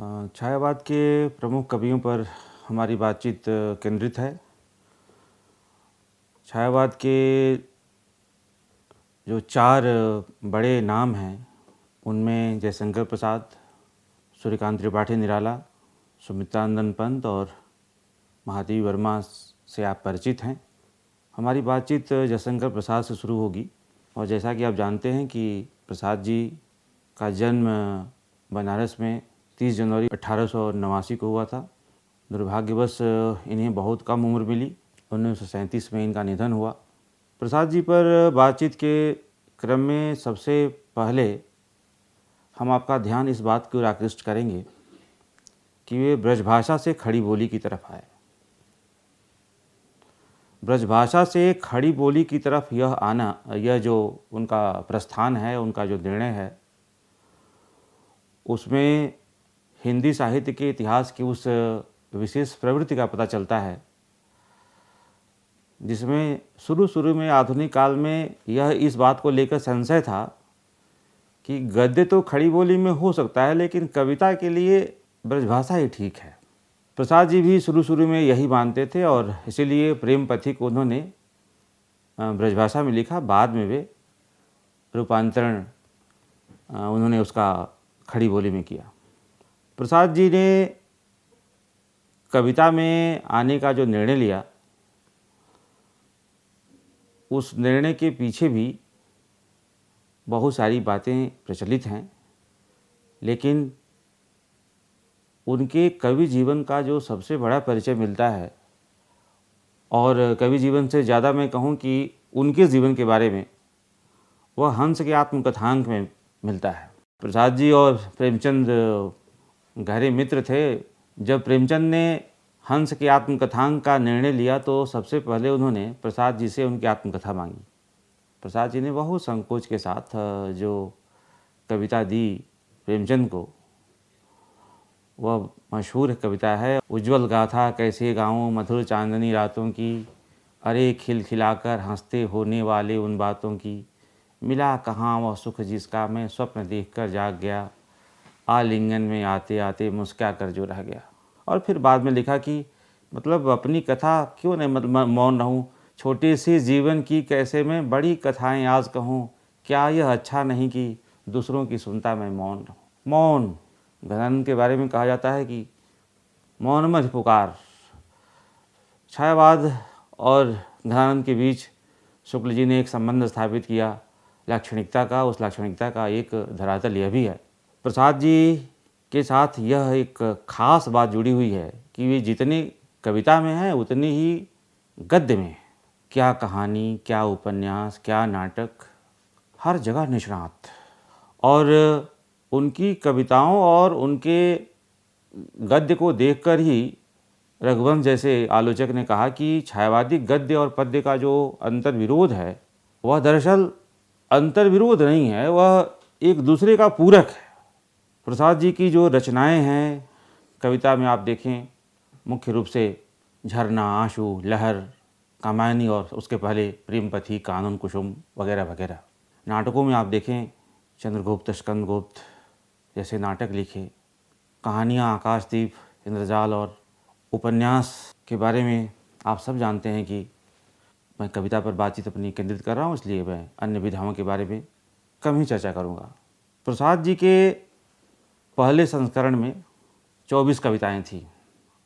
छायावाद के प्रमुख कवियों पर हमारी बातचीत केंद्रित है। छायावाद के जो 4 बड़े नाम हैं, उनमें जयशंकर प्रसाद, सूर्यकांत त्रिपाठी निराला, सुमित्रानंद पंत और महादेवी वर्मा से आप परिचित हैं। हमारी बातचीत जयशंकर प्रसाद से शुरू होगी और जैसा कि आप जानते हैं कि प्रसाद जी का जन्म बनारस में 30 जनवरी 1889 को हुआ था। दुर्भाग्यवश इन्हें बहुत कम उम्र मिली। 1937 में इनका निधन हुआ। प्रसाद जी पर बातचीत के क्रम में सबसे पहले हम आपका ध्यान इस बात की ओर आकृष्ट करेंगे कि वे ब्रजभाषा से खड़ी बोली की तरफ आए। ब्रजभाषा से खड़ी बोली की तरफ यह आना, यह जो उनका प्रस्थान है, उनका जो निर्णय है, उसमें हिंदी साहित्य के इतिहास की उस विशेष प्रवृत्ति का पता चलता है जिसमें शुरू में आधुनिक काल में यह इस बात को लेकर संशय था कि गद्य तो खड़ी बोली में हो सकता है, लेकिन कविता के लिए ब्रजभाषा ही ठीक है। प्रसाद जी भी शुरू में यही मानते थे और इसीलिए प्रेम पथिक उन्होंने ब्रजभाषा में लिखा। बाद में वे रूपांतरण उन्होंने उसका खड़ी बोली में किया। प्रसाद जी ने कविता में आने का जो निर्णय लिया, उस निर्णय के पीछे भी बहुत सारी बातें प्रचलित हैं, लेकिन उनके कवि जीवन का जो सबसे बड़ा परिचय मिलता है, और कवि जीवन से ज़्यादा मैं कहूँ कि उनके जीवन के बारे में, वह हंस के आत्मकथांक में मिलता है। प्रसाद जी और प्रेमचंद गहरे मित्र थे। जब प्रेमचंद ने हंस के आत्मकथांक का निर्णय लिया तो सबसे पहले उन्होंने प्रसाद जी से उनकी आत्मकथा मांगी। प्रसाद जी ने बहुत संकोच के साथ जो कविता दी प्रेमचंद को, वह मशहूर कविता है, उज्ज्वल गाथा कैसे गाऊं मधुर चांदनी रातों की, अरे खिलखिलाकर हंसते होने वाले उन बातों की, मिला कहाँ वह सुख जिसका मैं स्वप्न देखकर जाग गया, आलिंगन में आते आते मुस्कुरा कर जो रह गया। और फिर बाद में लिखा कि मतलब अपनी कथा क्यों नहीं मौन रहूं, छोटे से जीवन की कैसे मैं बड़ी कथाएं आज कहूं, क्या यह अच्छा नहीं कि दूसरों की सुनता मैं मौन रहूं। मौन, घनानंद के बारे में कहा जाता है कि मौन मझ पुकार। छायावाद और घनानंद के बीच शुक्ल जी ने एक संबंध स्थापित किया लाक्षणिकता का। उस लाक्षणिकता का एक धरातल यह भी है। प्रसाद जी के साथ यह एक खास बात जुड़ी हुई है कि वे जितने कविता में हैं उतनी ही गद्य में हैं। क्या कहानी, क्या उपन्यास, क्या नाटक, हर जगह निष्णात। और उनकी कविताओं और उनके गद्य को देखकर ही रघुवंश जैसे आलोचक ने कहा कि छायावादी गद्य और पद्य का जो अंतर्विरोध है, वह दरअसल अंतर्विरोध नहीं है, वह एक दूसरे का पूरक है। प्रसाद जी की जो रचनाएं हैं कविता में, आप देखें मुख्य रूप से झरना, आंसू, लहर, कामायनी और उसके पहले प्रेम पथिक, कानून कुसुम वगैरह वगैरह। नाटकों में आप देखें चंद्रगुप्त, स्कंदगुप्त जैसे नाटक लिखे, कहानियाँ आकाशदीप, इंद्रजाल, और उपन्यास के बारे में आप सब जानते हैं कि मैं कविता पर बातचीत अपनी केंद्रित कर रहा हूँ, इसलिए मैं अन्य विधाओं के बारे में कम ही चर्चा करूँगा। प्रसाद जी के पहले संस्करण में 24 कविताएं थीं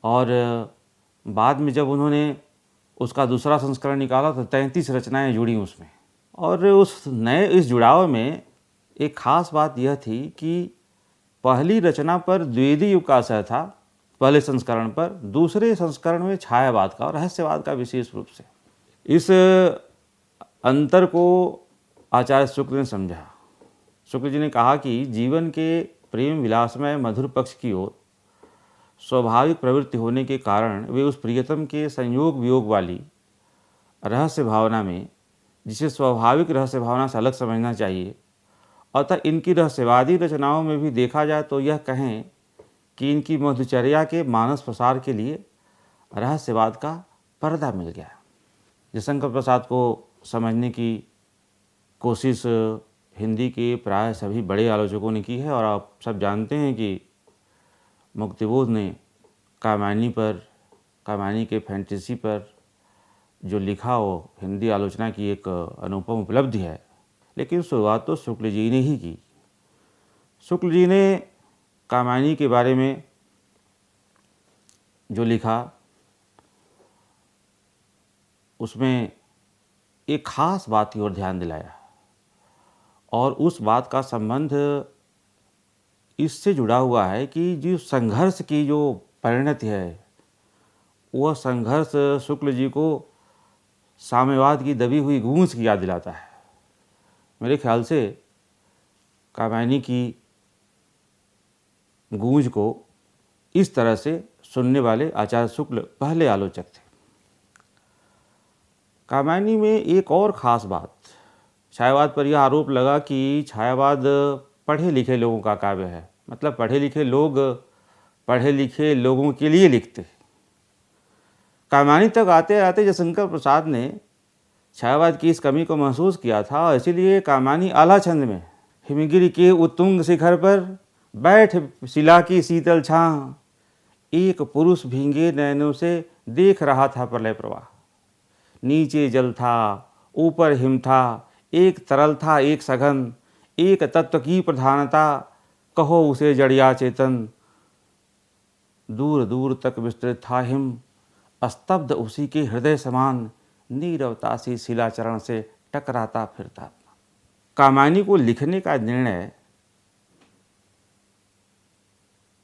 और बाद में जब उन्होंने उसका दूसरा संस्करण निकाला तो 33 रचनाएं जुड़ी उसमें। और इस जुड़ाव में एक ख़ास बात यह थी कि पहली रचना पर द्विवेदी युग का असर था पहले संस्करण पर, दूसरे संस्करण में छायावाद का और रहस्यवाद का विशेष रूप से। इस अंतर को आचार्य शुक्ल ने समझा। शुक्ल जी ने कहा कि जीवन के प्रेम विलासमय मधुर पक्ष की ओर स्वाभाविक प्रवृत्ति होने के कारण वे उस प्रियतम के संयोग वियोग वाली रहस्य भावना में, जिसे स्वाभाविक रहस्य भावना से अलग समझना चाहिए, अतः इनकी रहस्यवादी रचनाओं में भी देखा जाए तो यह कहें कि इनकी मधुचर्या के मानस प्रसार के लिए रहस्यवाद का पर्दा मिल गया। जयशंकर प्रसाद को समझने की कोशिश हिंदी के प्राय सभी बड़े आलोचकों ने की है और आप सब जानते हैं कि मुक्तिबोध ने कामायनी के फैंटेसी पर जो लिखा वो हिंदी आलोचना की एक अनुपम उपलब्धि है। लेकिन शुरुआत तो शुक्ल जी ने ही की। शुक्ल जी ने कामायनी के बारे में जो लिखा उसमें एक ख़ास बात की ओर ध्यान दिलाया और उस बात का संबंध इससे जुड़ा हुआ है कि जो संघर्ष की जो परिणति है वह संघर्ष शुक्ल जी को साम्यवाद की दबी हुई गूंज की याद दिलाता है। मेरे ख्याल से कामायनी की गूंज को इस तरह से सुनने वाले आचार्य शुक्ल पहले आलोचक थे। कामायनी में एक और ख़ास बात, छायावाद पर यह आरोप लगा कि छायावाद पढ़े लिखे लोगों का काव्य है, मतलब पढ़े लिखे लोग पढ़े लिखे लोगों के लिए लिखते। कामायनी तक आते आते जयशंकर प्रसाद ने छायावाद की इस कमी को महसूस किया था, इसीलिए कामायनी आला छंद में हिमगिरी के उत्तुंग शिखर पर बैठ शिला की शीतल छां, एक पुरुष भींगे नैनों से देख रहा था प्रलय प्रवाह। नीचे जल था, ऊपर हिम था, एक तरल था एक सघन, एक तत्व की प्रधानता, कहो उसे जड़ या चेतन। दूर दूर तक विस्तृत था हिम, स्तब्ध उसी के हृदय समान, नीरवता सी शिलाचरण से टकराता फिरता। कामायनी को लिखने का निर्णय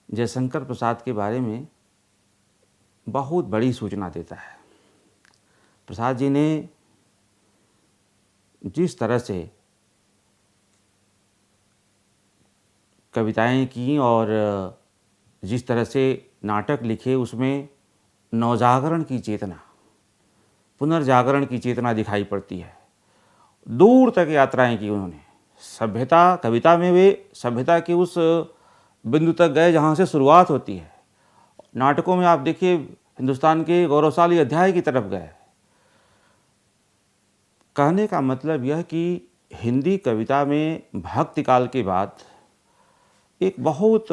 जयशंकर प्रसाद के बारे में बहुत बड़ी सूचना देता है। प्रसाद जी ने जिस तरह से कविताएं की और जिस तरह से नाटक लिखे उसमें नवजागरण की चेतना, पुनर्जागरण की चेतना दिखाई पड़ती है। दूर तक यात्राएं की उन्होंने। सभ्यता, कविता में वे सभ्यता के उस बिंदु तक गए जहाँ से शुरुआत होती है। नाटकों में आप देखिए हिंदुस्तान के गौरवशाली अध्याय की तरफ गए। कहने का मतलब यह कि हिंदी कविता में भक्ति काल के बाद एक बहुत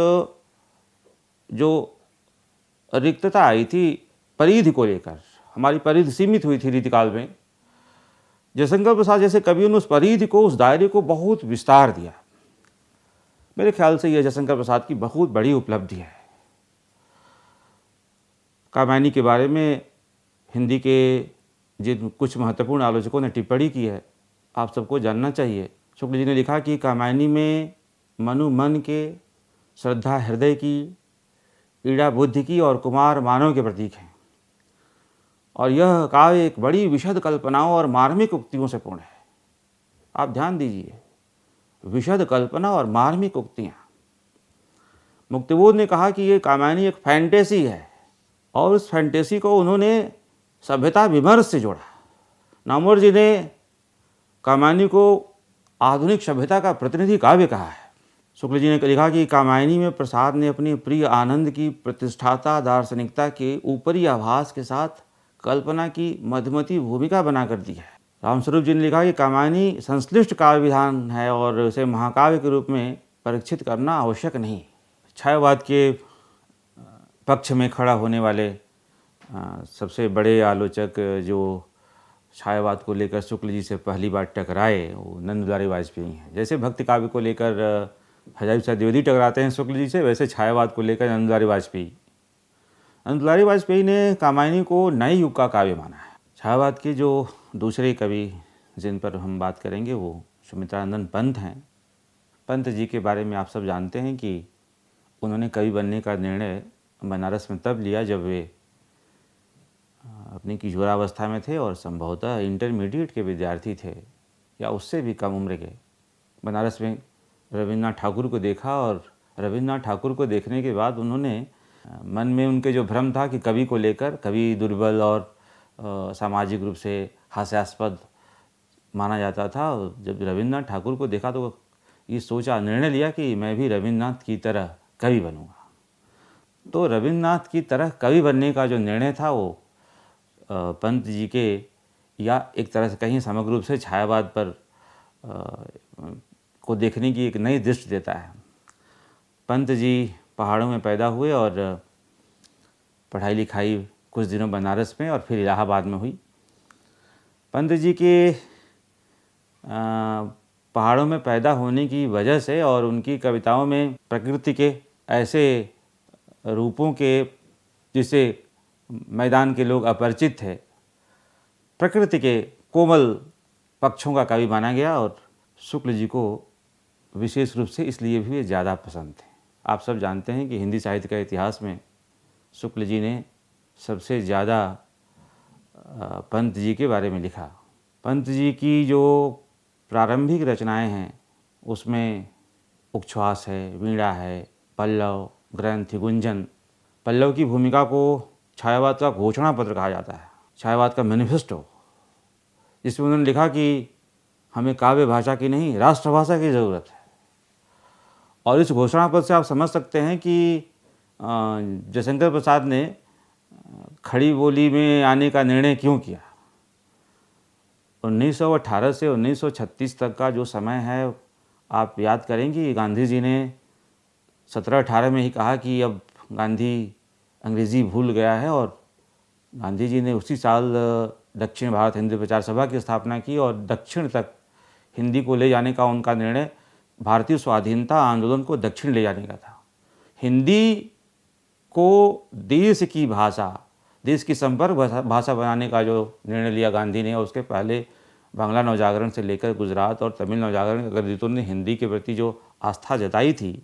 जो रिक्तता आई थी परिधि को लेकर, हमारी परिधि सीमित हुई थी रीतिकाल में। जयशंकर प्रसाद जैसे कवियों ने उस परिधि को, उस दायरे को बहुत विस्तार दिया। मेरे ख्याल से यह जयशंकर प्रसाद की बहुत बड़ी उपलब्धि है। कामायनी के बारे में हिंदी के जिन कुछ महत्वपूर्ण आलोचकों ने टिप्पणी की है, आप सबको जानना चाहिए। शुक्ल जी ने लिखा कि कामायनी में मनु मन के, श्रद्धा हृदय की, ईड़ा बुद्धि की और कुमार मानव के प्रतीक हैं। और यह काव्य एक बड़ी विशद कल्पनाओं और मार्मिक उक्तियों से पूर्ण है। आप ध्यान दीजिए, विशद कल्पना और मार्मिक उक्तियाँ। मुक्तिबोध ने कहा कि ये कामायनी एक फैंटेसी है और उस फैंटेसी को उन्होंने सभ्यता विमर्श से जोड़ा। नामवर जी ने कामायनी को आधुनिक सभ्यता का प्रतिनिधि काव्य कहा है। शुक्ल जी ने लिखा कि कामायनी में प्रसाद ने अपनी प्रिय आनंद की प्रतिष्ठाता दार्शनिकता के ऊपरी आभास के साथ कल्पना की मध्यमती भूमिका बनाकर दी है। रामस्वरूप जी ने लिखा कि कामायनी संश्लिष्ट काव्य विधान है और उसे महाकाव्य के रूप में परीक्षित करना आवश्यक नहीं। छायावाद के पक्ष में खड़ा होने वाले सबसे बड़े आलोचक जो छायावाद को लेकर शुक्ल जी से पहली बार टकराए वो नंद दुलारी वाजपेयी हैं। जैसे भक्ति काव्य को लेकर हजारी प्रसाद द्विवेदी टकराते हैं शुक्ल जी से, वैसे छायावाद को लेकर नंद दुलारी वाजपेयी। नंद दुलारी वाजपेयी ने कामायनी को नए युग का काव्य माना है। छायावाद के जो दूसरे कवि जिन पर हम बात करेंगे वो सुमित्रानंदन पंत हैं। पंत जी के बारे में आप सब जानते हैं कि उन्होंने कवि बनने का निर्णय बनारस में तब लिया जब वे अपनी किशोरावस्था में थे और संभवतः इंटरमीडिएट के विद्यार्थी थे या उससे भी कम उम्र के। बनारस में रविन्द्रनाथ ठाकुर को देखा और रविन्द्रनाथ ठाकुर को देखने के बाद उन्होंने मन में उनके जो भ्रम था कि कवि को लेकर, कवि दुर्बल और सामाजिक रूप से हास्यास्पद माना जाता था, जब रविन्द्रनाथ ठाकुर को देखा तो ये सोचा, निर्णय लिया कि मैं भी रविन्द्रनाथ की तरह कवि बनूंगा। तो रविन्द्रनाथ की तरह कवि बनने का जो निर्णय था वो पंत जी के, या एक तरह से कहीं समग्र रूप से छायावाद पर को देखने की एक नई दृष्टि देता है। पंत जी पहाड़ों में पैदा हुए और पढ़ाई लिखाई कुछ दिनों बनारस में और फिर इलाहाबाद में हुई। पंत जी के पहाड़ों में पैदा होने की वजह से और उनकी कविताओं में प्रकृति के ऐसे रूपों के जिससे मैदान के लोग अपरिचित थे, प्रकृति के कोमल पक्षों का कवि माना गया और शुक्ल जी को विशेष रूप से इसलिए भी वे ज़्यादा पसंद थे। आप सब जानते हैं कि हिंदी साहित्य का इतिहास में शुक्ल जी ने सबसे ज़्यादा पंत जी के बारे में लिखा। पंत जी की जो प्रारंभिक रचनाएं हैं उसमें उच्छ्वास है, वीणा है, पल्लव, ग्रंथ, गुंजन। पल्लव की भूमिका को छायावाद का घोषणा पत्र कहा जाता है, छायावाद का मैनिफेस्टो, जिसमें उन्होंने लिखा कि हमें काव्य भाषा की नहीं राष्ट्रभाषा की ज़रूरत है। और इस घोषणा पत्र से आप समझ सकते हैं कि जयशंकर प्रसाद ने खड़ी बोली में आने का निर्णय क्यों किया। 1918 से 1936 तक का जो समय है, आप याद करेंगे गांधी जी ने 17-18 में ही कहा कि अब गांधी अंग्रेज़ी भूल गया है, और गांधी जी ने उसी साल दक्षिण भारत हिंदी प्रचार सभा की स्थापना की और दक्षिण तक हिंदी को ले जाने का उनका निर्णय भारतीय स्वाधीनता आंदोलन को दक्षिण ले जाने का था। हिंदी को देश की भाषा, देश की संपर्क भाषा बनाने का जो निर्णय लिया गांधी ने, और उसके पहले बांग्ला नवजागरण से लेकर गुजरात और तमिल नवजागरण के अग्रदूतों ने हिंदी के प्रति जो आस्था जताई थी,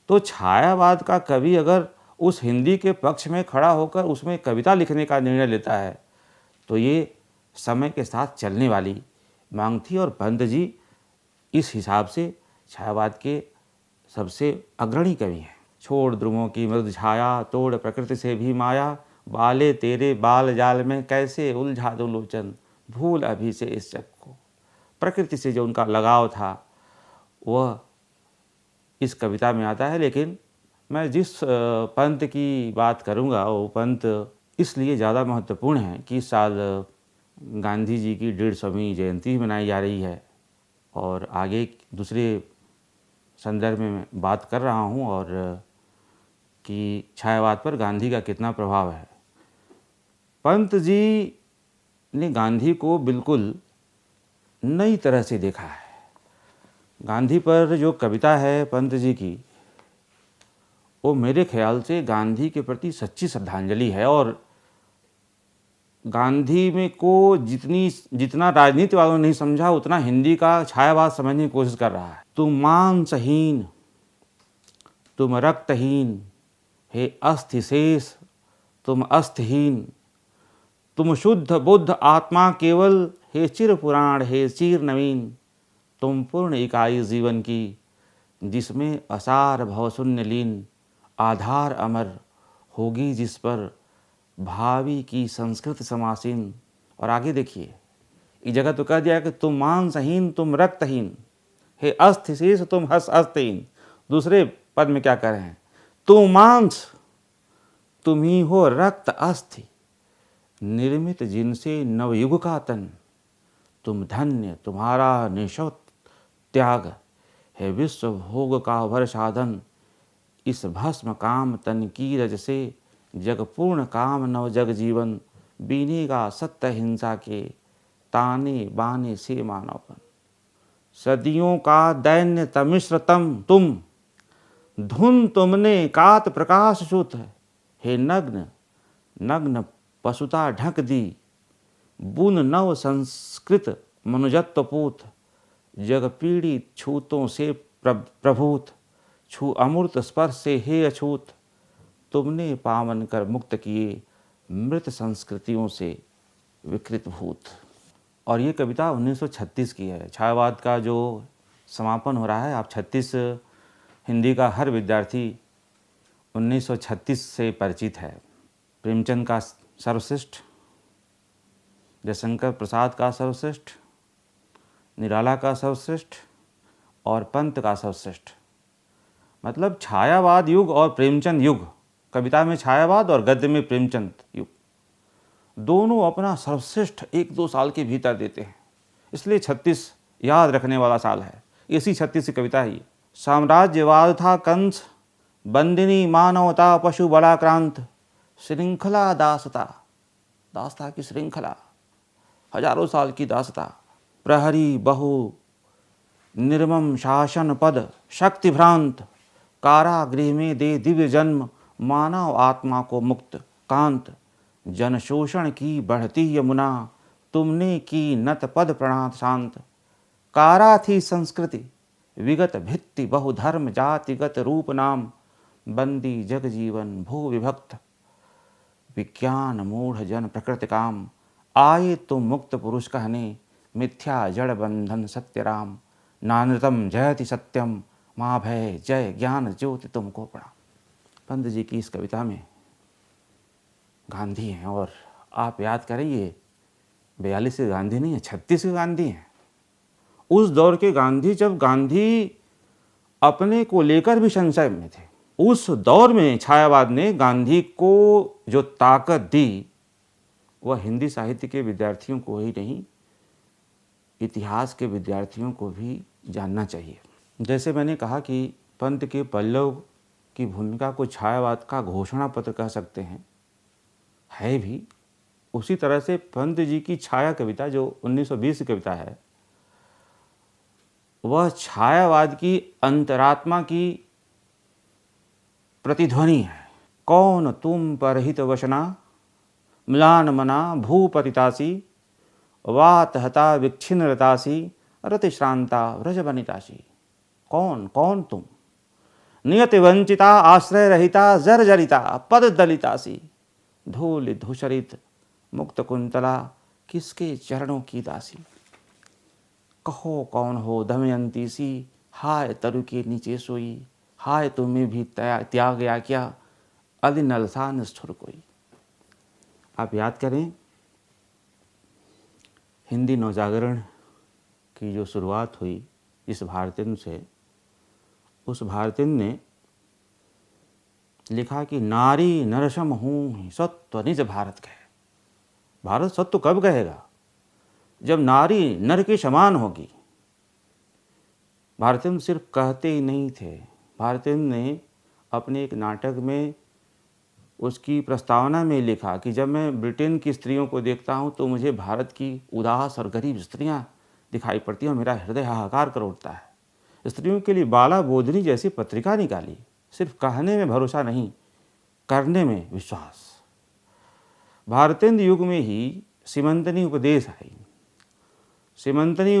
तो छायावाद का कवि अगर उस हिंदी के पक्ष में खड़ा होकर उसमें कविता लिखने का निर्णय लेता है तो ये समय के साथ चलने वाली मांग थी। और पंत जी इस हिसाब से छायावाद के सबसे अग्रणी कवि हैं। छोड़ ध्रुवों की मृद छाया, तोड़ प्रकृति से भी माया, बाले तेरे बाल जाल में कैसे उलझा दो लोचन, भूल अभी से इस जग को। प्रकृति से जो उनका लगाव था वह इस कविता में आता है। लेकिन मैं जिस पंत की बात करूँगा वो पंत इसलिए ज़्यादा महत्वपूर्ण है कि इस साल गांधी जी की 150वीं जयंती मनाई जा रही है, और आगे दूसरे संदर्भ में बात कर रहा हूँ और कि छायावाद पर गांधी का कितना प्रभाव है। पंत जी ने गांधी को बिल्कुल नई तरह से देखा है। गांधी पर जो कविता है पंत जी की, वो मेरे ख्याल से गांधी के प्रति सच्ची श्रद्धांजलि है। और गांधी में को जितना राजनीति वालों ने नहीं समझा, उतना हिंदी का छायावाद समझने की कोशिश कर रहा है। तुम मांसहीन, तुम रक्तहीन, हे अस्थि शेष तुम अस्थहीन, तुम शुद्ध बुद्ध आत्मा केवल, हे चिर पुराण हे चिर नवीन, तुम पूर्ण इकाई जीवन की, जिसमें असार भवशून्य लीन, आधार अमर होगी जिस पर भावी की संस्कृत समासीन। और आगे देखिए, इस जगह तो कह दिया कि तुम मांसहीन, तुम रक्तहीन, हे अस्थि शेष तुम अस्थहीन। दूसरे पद में क्या कह रहे हैं? तुम मांस, तुम ही हो रक्त अस्थि, निर्मित जिनसे नवयुग का तन, तुम धन्य तुम्हारा निशौत त्याग, है विश्व भोग का वर साधन, इस भस्म काम तन की रज से, जग पूर्ण काम नव जग जीवन, बीनेगा सत्य हिंसा के, ताने बाने से मानवपन। सदियों का दैन्य तमिश्रतम तुम, धुन तुमने कात प्रकाश सुत, हे नग्न नग्न पशुता ढक दी, बुन नव संस्कृत मनुजत्व पूत, जग पीड़ित छूतों से प्रभूत, छू अमृत स्पर्श से हे अछूत, तुमने पावन कर मुक्त किए, मृत संस्कृतियों से विकृत भूत। और ये कविता 1936 की है। छायावाद का जो समापन हो रहा है, आप 36 हिंदी का हर विद्यार्थी 1936 से परिचित है। प्रेमचंद का सर्वश्रेष्ठ, जयशंकर प्रसाद का सर्वश्रेष्ठ, निराला का सर्वश्रेष्ठ और पंत का सर्वश्रेष्ठ। मतलब छायावाद युग और प्रेमचंद युग, कविता में छायावाद और गद्य में प्रेमचंद युग, दोनों अपना सर्वश्रेष्ठ 1-2 साल के भीतर देते हैं। इसलिए 36 याद रखने वाला साल है। इसी 36 की कविता है ये। साम्राज्यवाद था कंस बंदिनी मानवता पशु बलाक्रांत, श्रृंखला दासता, दासता की श्रृंखला, हजारों साल की दासता, प्रहरी बहु निर्मम शासन पद, शक्ति भ्रांत, कारागृह में दे दिव्य जन्म, मानव आत्मा को मुक्त कांत, जन शोषण की बढ़ती यमुना, तुमने की नत पद प्रणात शांत, कारा थी संस्कृति विगत भित्ति बहुधर्म जातिगत रूप नाम, बंदी जग जीवन भू विभक्त, विज्ञान मूढ़ जन प्रकृति काम, आए तुम मुक्त पुरुष कहने, मिथ्या जड़ बंधन सत्य राम, नानृतम जयति सत्यम, माँ भय जय ज्ञान ज्योति तुमको प्रणाम। पंत जी की इस कविता में गांधी हैं, और आप याद करें ये 42 के गांधी नहीं है, 36 के गांधी हैं। उस दौर के गांधी जब गांधी अपने को लेकर भी संशय में थे, उस दौर में छायावाद ने गांधी को जो ताकत दी वह हिंदी साहित्य के विद्यार्थियों को ही नहीं, इतिहास के विद्यार्थियों को भी जानना चाहिए। जैसे मैंने कहा कि पंत के पल्लव की भूमिका को छायावाद का घोषणा पत्र कह सकते हैं, है भी, उसी तरह से पंत जी की छाया कविता जो 1920 की कविता है, वह छायावाद की अंतरात्मा की प्रतिध्वनि है। कौन तुम परहित वशना, म्लान मना भूपतितासी, वात हता विच्छिन्न रतासी, रतिश्रांता व्रज बनितासी। कौन कौन तुम, नियति वंचिता आश्रय रहिता, जर्जरिता पद दलितासी, धूल धूसरित मुक्त कुंतला, किसके चरणों की दासी। कहो कौन हो दमयंती सी, हाय तरु के नीचे सोई, हाय तुम्हें भी त्याग गया क्या, अदि नलसा निष्ठुर कोई। आप याद करें हिंदी नवजागरण की जो शुरुआत हुई इस भारतीय से, उस भारतीय ने लिखा कि नारी नरसम हूँ सत्व निज भारत कहे। भारत सत्व कब कहेगा, जब नारी नर के समान होगी। भारतीय सिर्फ कहते ही नहीं थे, भारतीय ने अपने एक नाटक में उसकी प्रस्तावना में लिखा कि जब मैं ब्रिटेन की स्त्रियों को देखता हूँ तो मुझे भारत की उदास और गरीब स्त्रियाँ दिखाई पड़ती हैं और मेरा हृदय हाहाकार कर उठता है। स्त्रियों के लिए बाला बोधनी जैसी पत्रिका निकाली, सिर्फ कहने में भरोसा नहीं, करने में विश्वास। भारतीय युग में ही सीमंतनी उपदेश आई। सीमंतनी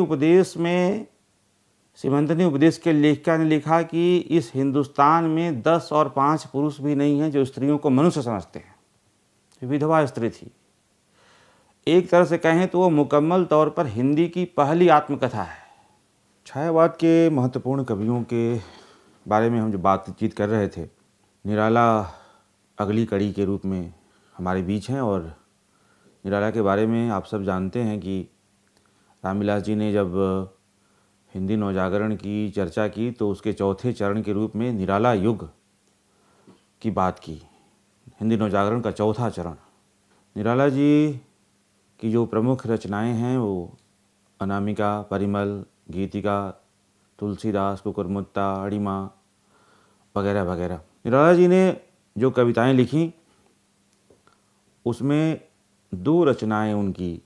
उपदेश के लेखिका ने लिखा कि इस हिंदुस्तान में 10 और 5 पुरुष भी नहीं हैं जो स्त्रियों को मनुष्य समझते हैं। विधवा स्त्री थी। एक तरह से कहें तो वो मुकम्मल तौर पर हिंदी की पहली आत्मकथा है। छायावाद के महत्वपूर्ण कवियों के बारे में हम जो बातचीत कर रहे थे, निराला अगली कड़ी के रूप में हमारे बीच हैं। और निराला के बारे में आप सब जानते हैं कि रामविलास जी ने जब हिंदी नवजागरण की चर्चा की तो उसके चौथे चरण के रूप में निराला युग की बात की। हिंदी नवजागरण का चौथा चरण। निराला जी की जो प्रमुख रचनाएं हैं वो अनामिका, परिमल, गीतिका, तुलसीदास, कुकुरमुत्ता, अड़िमा वगैरह वगैरह। निराला जी ने जो कविताएं लिखी उसमें 2 रचनाएं उनकी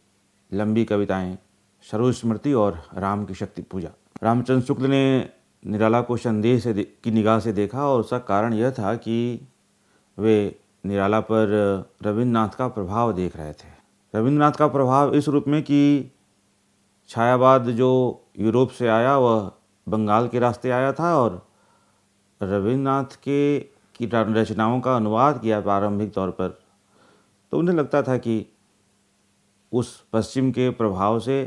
लंबी कविताएं, सर्वस्मृति और राम की शक्ति पूजा। रामचंद्र शुक्ल ने निराला को संदेह की निगाह से देखा और उसका कारण यह था कि वे निराला पर रविन्द्रनाथ का प्रभाव देख रहे थे। रविन्द्रनाथ का प्रभाव इस रूप में कि छायावाद जो यूरोप से आया वह बंगाल के रास्ते आया था और रविन्द्रनाथ की रचनाओं का अनुवाद किया प्रारंभिक तौर पर, तो उन्हें लगता था कि उस पश्चिम के प्रभाव से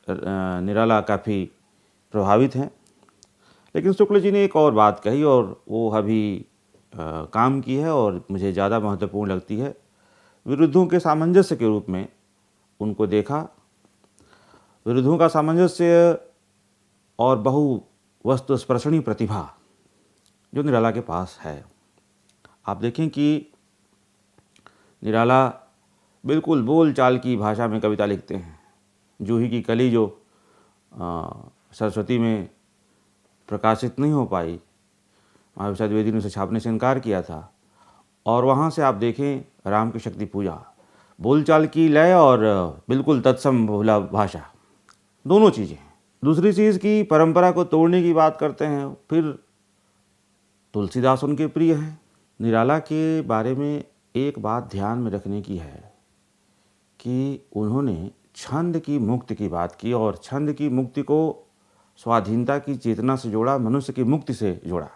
निराला काफ़ी प्रभावित हैं। लेकिन शुक्ल जी ने एक और बात कही और वो अभी काम की है और मुझे ज़्यादा महत्वपूर्ण लगती है। विरुद्धों के सामंजस्य के रूप में उनको देखा। विरुद्धों का सामंजस्य और बहु वस्तु स्पर्शनी प्रतिभा जो निराला के पास है। आप देखें कि निराला बिल्कुल बोल चाल की भाषा में कविता लिखते हैं। जूही की कली जो सरस्वती में प्रकाशित नहीं हो पाई, महावीर द्विवेदी ने उसे छापने से इनकार किया था। और वहाँ से आप देखें राम की शक्ति पूजा, बोलचाल की लय और बिल्कुल तत्सम भोला भाषा, दोनों चीज़ें। दूसरी चीज़ की परंपरा को तोड़ने की बात करते हैं, फिर तुलसीदास उनके प्रिय हैं। निराला के बारे में एक बात ध्यान में रखने की है कि उन्होंने छंद की मुक्ति की बात की और छंद की मुक्ति को स्वाधीनता की चेतना से जोड़ा, मनुष्य की मुक्ति से जोड़ा।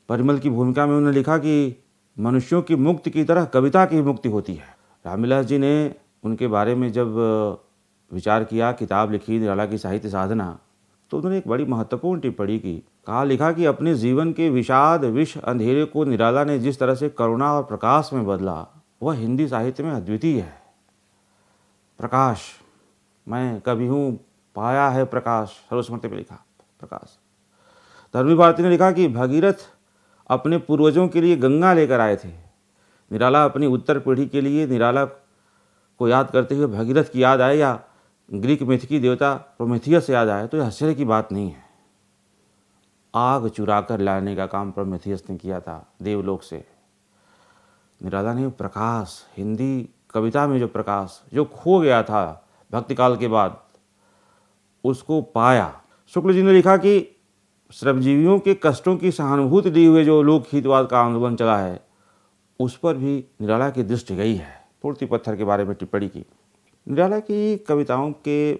परिमल की भूमिका में उन्होंने लिखा कि मनुष्यों की मुक्ति की तरह कविता की मुक्ति होती है। रामविलास जी ने उनके बारे में जब विचार किया, किताब लिखी निराला की साहित्य साधना, तो उन्होंने एक बड़ी महत्वपूर्ण टिप्पणी की। लिखा कि अपने जीवन के विषाद विष अंधेरे को निराला ने जिस तरह से करुणा और प्रकाश में बदला, वह हिंदी साहित्य में अद्वितीय है। प्रकाश, मैं कभी हूँ पाया है प्रकाश, सर्वस्मृति में लिखा प्रकाश। धर्मी भारती ने लिखा कि भगीरथ अपने पूर्वजों के लिए गंगा लेकर आए थे। निराला अपनी उत्तर पीढ़ी के लिए निराला को याद करते हुए भगीरथ की याद आए या ग्रीक मिथ की देवता प्रोमेथियस याद आए तो यह आश्चर्य की बात नहीं है। आग चुरा कर लाने का काम प्रोमेथियस ने किया था देवलोक से। निराला ने प्रकाश, हिंदी कविता में जो प्रकाश जो खो गया था भक्ति काल के बाद, उसको पाया। शुक्ल जी ने लिखा कि श्रमजीवियों के कष्टों की सहानुभूति दी हुए जो लोकहितवाद का आंदोलन चला है, उस पर भी निराला की दृष्टि गई है। पूर्ति पत्थर के बारे में टिप्पणी की। निराला की कविताओं के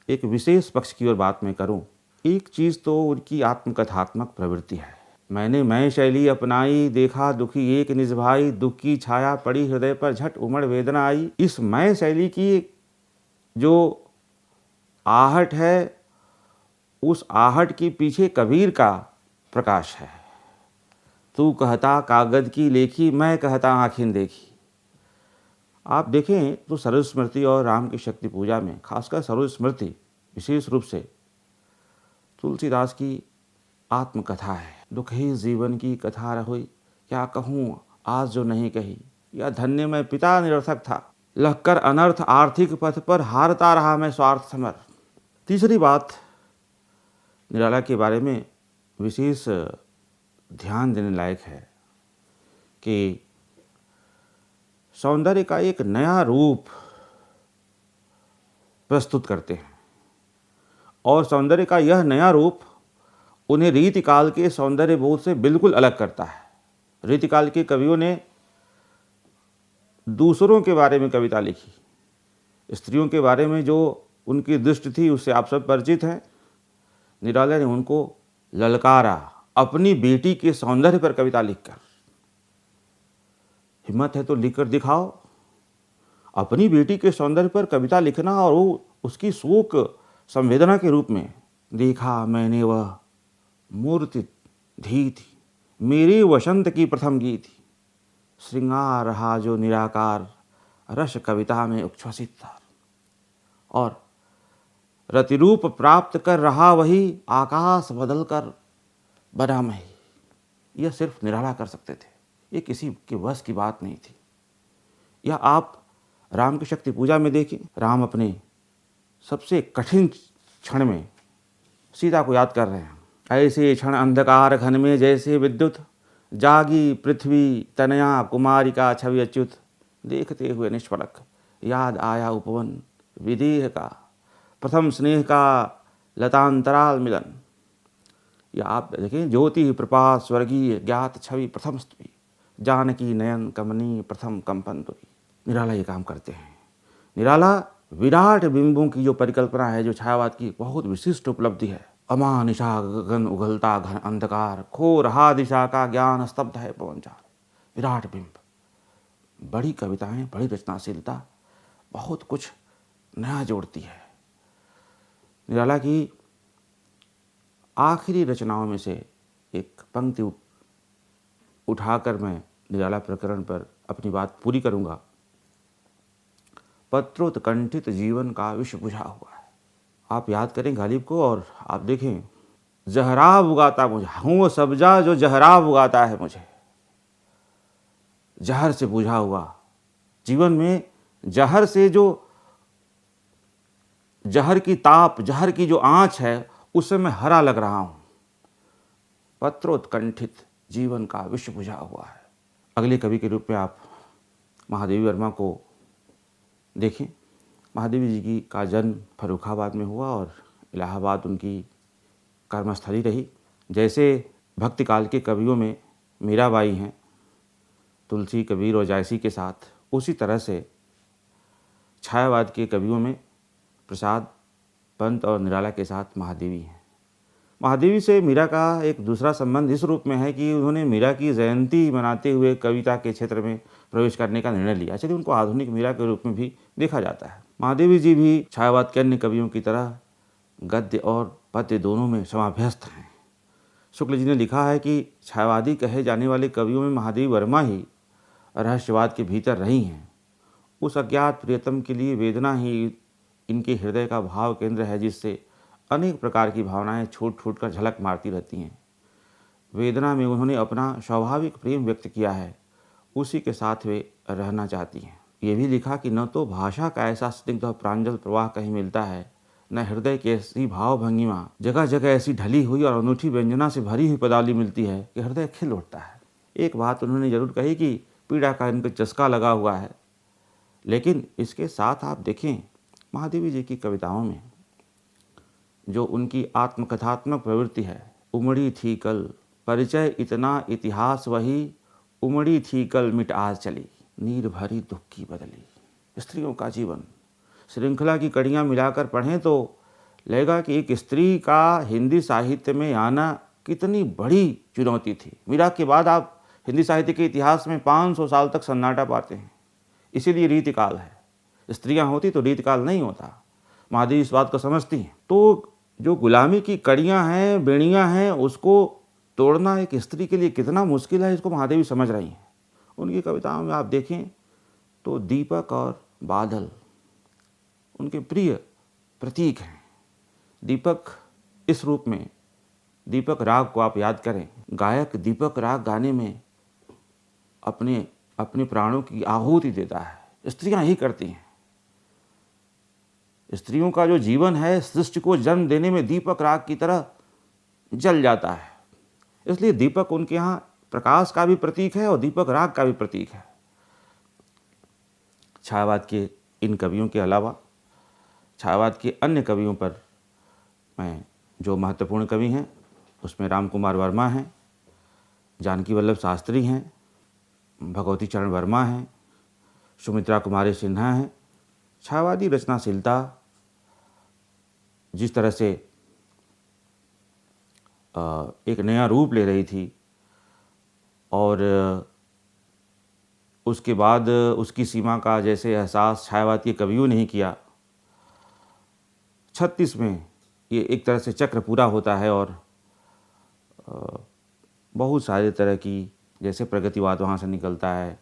एक विशेष पक्ष की ओर बात मैं करूं, एक चीज़ तो उनकी आत्मकथात्मक प्रवृत्ति है। मैं शैली अपनाई, देखा दुखी एक निज भाई, दुख की छाया पड़ी हृदय पर, झट उमड़ वेदना आई। इस मैं शैली की जो आहट है, उस आहट के पीछे कबीर का प्रकाश है। तू कहता कागज की लेखी, मैं कहता आँखें देखी। आप देखें तो सर्वस्मृति और राम की शक्ति पूजा में, खासकर सर्वस्मृति विशेष रूप से तुलसीदास की आत्मकथा है। दुख ही जीवन की कथा रहोई, क्या कहूँ आज जो नहीं कही, या धन्य मैं पिता निरर्थक था, लखकर अनर्थ आर्थिक पथ पर, हारता रहा मैं स्वार्थ समर। तीसरी बात निराला के बारे में विशेष ध्यान देने लायक है कि सौंदर्य का एक नया रूप प्रस्तुत करते हैं और सौंदर्य का यह नया रूप उन्हें रीतिकाल के सौंदर्य बोध से बिल्कुल अलग करता है। रीतिकाल के कवियों ने दूसरों के बारे में कविता लिखी, स्त्रियों के बारे में जो उनकी दृष्टि थी उससे आप सब परिचित हैं। निराला ने उनको ललकारा अपनी बेटी के सौंदर्य पर कविता लिखकर। हिम्मत है तो लिखकर दिखाओ। अपनी बेटी के सौंदर्य पर कविता लिखना और वो उसकी शोक संवेदना के रूप में, देखा मैंने वह मूर्ति धी थी, मेरी वसंत की प्रथम गीत थी, श्रृंगार रहा जो निराकार, रस कविता में उच्छ्वसित था, और रतिरूप प्राप्त कर रहा वही, आकाश बदल कर बना मैं। यह सिर्फ निराला कर सकते थे, ये किसी के वश की बात नहीं थी। यह आप राम की शक्ति पूजा में देखें। राम अपने सबसे कठिन क्षण में सीता को याद कर रहे हैं। ऐसे क्षण अंधकार घन में जैसे विद्युत, जागी पृथ्वी तनया कुमारिका छवि अच्युत, देखते हुए निष्फलक याद आया उपवन विदेह का, प्रथम स्नेह का लतांतराल मिलन। या आप देखें, ज्योति प्रपा स्वर्गीय ज्ञात छवि प्रथम स्तुति, जानकी नयन कमनी प्रथम कंपन दुई। निराला ये काम करते हैं। निराला विराट बिंबों की जो परिकल्पना है, जो छायावाद की बहुत विशिष्ट उपलब्धि है। अमा निशा गगन उगलता घन अंधकार, खो रहा दिशा का ज्ञान स्तब्ध है पवनचार। विराट बिंब, बड़ी कविताएं, बड़ी रचनाशीलता, बहुत कुछ नया जोड़ती है। निराला की आखिरी रचनाओं में से एक पंक्ति उठाकर मैं निराला प्रकरण पर अपनी बात पूरी करूंगा। पत्रोत्कंठित जीवन का विष बुझा हुआ है। आप याद करें गालिब को और आप देखें, जहराब उगाता मुझे, हूँ वो सब्जा जो जहराब उगाता है मुझे। जहर से बुझा हुआ जीवन में, जहर से जो जहर की ताप, जहर की जो आँच है, उससे मैं हरा लग रहा हूँ। पत्रोत्कंठित जीवन का विष बुझा हुआ है। अगले कवि के रूप में आप महादेवी वर्मा को देखें। महादेवी जी की का जन्म फर्रुखाबाद में हुआ और इलाहाबाद उनकी कर्मस्थली रही। जैसे भक्ति काल के कवियों में मीराबाई हैं तुलसी, कबीर और जायसी के साथ, उसी तरह से छायावाद के कवियों में प्रसाद, पंत और निराला के साथ महादेवी हैं। महादेवी से मीरा का एक दूसरा संबंध इस रूप में है कि उन्होंने मीरा की जयंती मनाते हुए कविता के क्षेत्र में प्रवेश करने का निर्णय लिया। चलिए उनको आधुनिक मीरा के रूप में भी देखा जाता है। महादेवी जी भी छायावाद के अन्य कवियों की तरह गद्य और पद्य दोनों में समाभ्यस्त हैं। शुक्ल जी ने लिखा है कि छायावादी कहे जाने वाले कवियों में महादेवी वर्मा ही रहस्यवाद के भीतर रही हैं। उस अज्ञात प्रियतम के लिए वेदना ही इनके हृदय का भाव केंद्र है, जिससे अनेक प्रकार की भावनाएं छूट छूट कर झलक मारती रहती हैं। वेदना में उन्होंने अपना स्वाभाविक प्रेम व्यक्त किया है, उसी के साथ वे रहना चाहती हैं। ये भी लिखा कि न तो भाषा का ऐसा स्निग्ध और प्रांजल प्रवाह कहीं मिलता है, न हृदय की ऐसी भाव भंगिमा जगह जगह ऐसी ढली हुई और अनूठी व्यंजना से भरी हुई पदावली मिलती है कि हृदय खिल उठता है। एक बात उन्होंने जरूर कही कि पीड़ा का इनको चस्का लगा हुआ है, लेकिन इसके साथ आप देखें महादेवी जी की कविताओं में जो उनकी आत्मकथात्मक प्रवृत्ति है, उमड़ी थी कल परिचय इतना इतिहास वही, उमड़ी थी कल मिट आज चली, नीर भरी दुख की बदली। स्त्रियों का जीवन श्रृंखला की कड़ियाँ मिलाकर पढ़ें तो लगेगा कि एक स्त्री का हिंदी साहित्य में आना कितनी बड़ी चुनौती थी। मीरा के बाद आप हिंदी साहित्य के इतिहास में 500 साल तक सन्नाटा पाते हैं। इसीलिए रीतिकाल है। स्त्रियां होती तो रीतिकाल नहीं होता। महादेवी इस बात को समझती हैं। तो जो गुलामी की कड़ियां हैं, बेड़ियां हैं, उसको तोड़ना एक स्त्री के लिए कितना मुश्किल है, इसको महादेवी समझ रही हैं। उनकी कविताओं में आप देखें तो दीपक और बादल उनके प्रिय प्रतीक हैं। दीपक इस रूप में, दीपक राग को आप याद करें, गायक दीपक राग गाने में अपने प्राणों की आहुति देता है। स्त्रियां ही करती हैं। स्त्रियों का जो जीवन है सृष्टि को जन्म देने में दीपक राग की तरह जल जाता है। इसलिए दीपक उनके यहाँ प्रकाश का भी प्रतीक है और दीपक राग का भी प्रतीक है। छायावाद के इन कवियों के अलावा छायावाद के अन्य कवियों पर मैं जो महत्वपूर्ण कवि हैं उसमें राम कुमार वर्मा हैं, जानकी वल्लभ शास्त्री हैं, भगवती चरण वर्मा हैं, सुमित्रा कुमारी सिन्हा हैं। छायावादी रचनाशीलता जिस तरह से एक नया रूप ले रही थी और उसके बाद उसकी सीमा का जैसे एहसास छायावाद के कवियों ने ही किया। 36 में ये एक तरह से चक्र पूरा होता है और बहुत सारे तरह की, जैसे प्रगतिवाद वहाँ से निकलता है,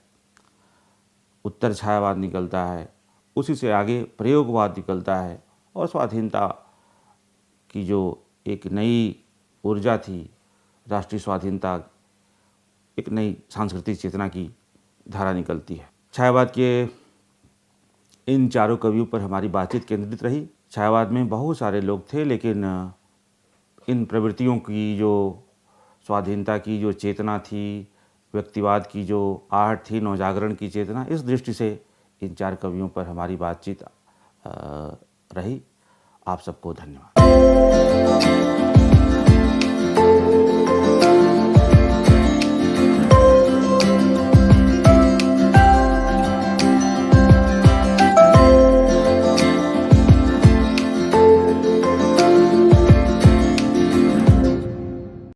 उत्तर छायावाद निकलता है, उसी से आगे प्रयोगवाद निकलता है और स्वाधीनता की जो एक नई ऊर्जा थी, राष्ट्रीय स्वाधीनता, एक नई सांस्कृतिक चेतना की धारा निकलती है। छायावाद के इन चारों कवियों पर हमारी बातचीत केंद्रित रही। छायावाद में बहुत सारे लोग थे, लेकिन इन प्रवृत्तियों की जो स्वाधीनता की जो चेतना थी, व्यक्तिवाद की जो आहट थी, नवजागरण की चेतना, इस दृष्टि से इन चार कवियों पर हमारी बातचीत रही। आप सबको धन्यवाद।